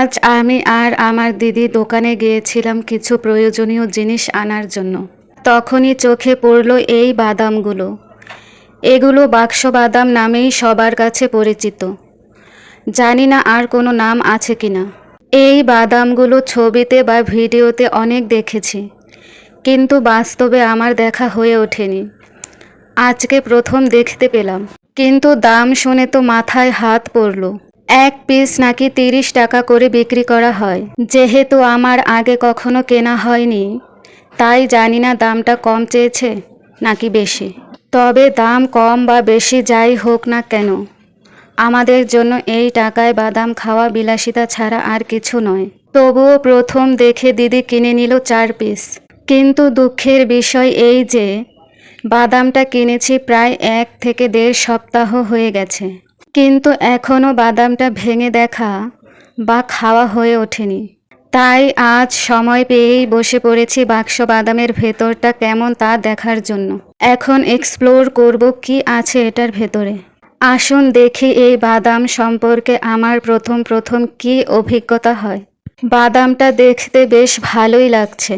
আজ আমি আর আমার দিদি দোকানে গিয়েছিলাম কিছু প্রয়োজনীয় জিনিস আনার জন্য। তখনই চোখে পড়ল এই বাদামগুলো। এগুলো বাক্স বাদাম নামেই সবার কাছে পরিচিত। জানি না আর কোনো নাম আছে কিনা। এই বাদামগুলো ছবিতে বা ভিডিওতে অনেক দেখেছি, কিন্তু বাস্তবে আমার দেখা হয়ে ওঠেনি। আজকে প্রথম দেখতে পেলাম, কিন্তু দাম শুনে তো মাথায় হাত পড়ল। এক পিস নাকি 30 টাকা করে বিক্রি করা হয়। যেহেতু আমার আগে কখনো কেনা হয়নি, তাই জানি না দামটা কম চেয়েছে নাকি বেশি। তবে দাম কম বা বেশি যাই হোক না কেন, আমাদের জন্য এই টাকায় বাদাম খাওয়া বিলাসিতা ছাড়া আর কিছু নয়। তবুও প্রথম দেখে দিদি কিনে নিল 4 পিস। কিন্তু দুঃখের বিষয় এই যে বাদামটা কিনেছি প্রায় 1 থেকে 1.5 সপ্তাহ হয়ে গেছে, কিন্তু এখনও বাদামটা ভেঙে দেখা বা খাওয়া হয়ে ওঠেনি। তাই আজ সময় পেয়েই বসে পড়েছি বাক্স বাদামের ভেতরটা কেমন তা দেখার জন্য। এখন এক্সপ্লোর করব কি আছে এটার ভেতরে। আসুন দেখি এই বাদাম সম্পর্কে আমার প্রথম কি অভিজ্ঞতা হয়। বাদামটা দেখতে বেশ ভালোই লাগছে,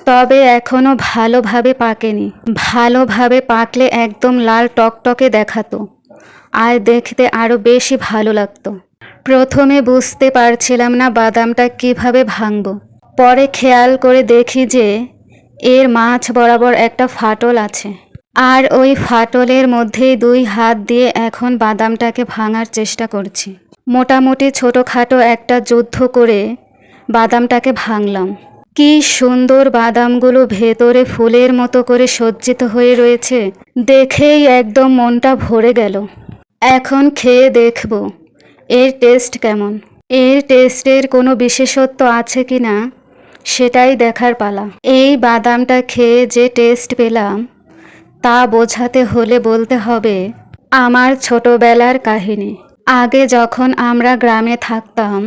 তবে এখনো ভালোভাবে পাকেনি। ভালোভাবে পাকলে একদম লাল টকটকে দেখাতো আর দেখতে আরও বেশি ভালো লাগতো। প্রথমে বুঝতে পারছিলাম না বাদামটা কিভাবে ভাঙবো। পরে খেয়াল করে দেখি যে এর মাঝ বরাবর একটা ফাটল আছে, আর ওই ফাটলের মধ্যেই 2 হাত দিয়ে এখন বাদামটাকে ভাঙার চেষ্টা করছি। মোটামুটি ছোটোখাটো একটা যুদ্ধ করে বাদামটাকে ভাঙলাম। কি সুন্দর বাদামগুলো ভেতরে ফুলের মতো করে সজ্জিত হয়ে রয়েছে, দেখেই একদম মনটা ভরে গেল। এখন খেয়ে দেখব এর টেস্ট কেমন। এর টেস্টের কোনো বিশেষত্ব আছে কি না সেটাই দেখার পালা। এই বাদামটা খেয়ে যে টেস্ট পেলাম তা বোঝাতে হলে বলতে হবে আমার ছোটবেলার কাহিনী। আগে যখন আমরা গ্রামে থাকতাম,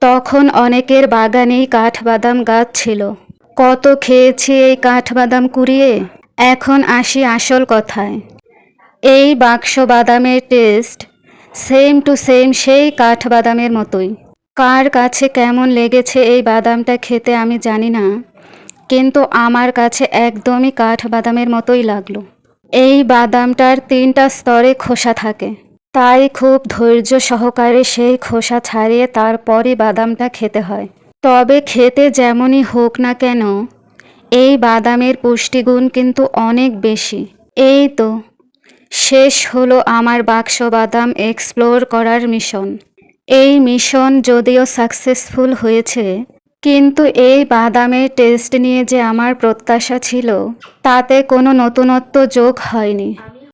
তখন অনেকের বাগানেই কাঠবাদাম গাছ ছিল। কত খেয়েছি এই কাঠবাদাম কুড়িয়ে। এখন আসি আসল কথায়। এই বাক্স বাদামের টেস্ট সেম টু সেম সেই কাঠবাদামের মতোই। কার কাছে কেমন লেগেছে এই বাদামটা খেতে আমি জানি না, কিন্তু আমার কাছে একদমই কাঠবাদামের মতোই লাগলো। এই বাদামটার 3টা স্তরে খোসা থাকে, তাই খুব ধৈর্য সহকারে সেই খোসা ছাড়িয়ে তারপরই বাদামটা খেতে হয়। তবে খেতে যেমনই হোক না কেন, এই বাদামের পুষ্টিগুণ কিন্তু অনেক বেশি। এই তো শেষ হলো আমার বাক্স বাদাম এক্সপ্লোর করার মিশন। এই মিশন যদিও সাকসেসফুল হয়েছে, কিন্তু এই বাদামের টেস্ট নিয়ে যে আমার প্রত্যাশা ছিল তাতে কোনো নতুনত্ব যোগ হয়নি।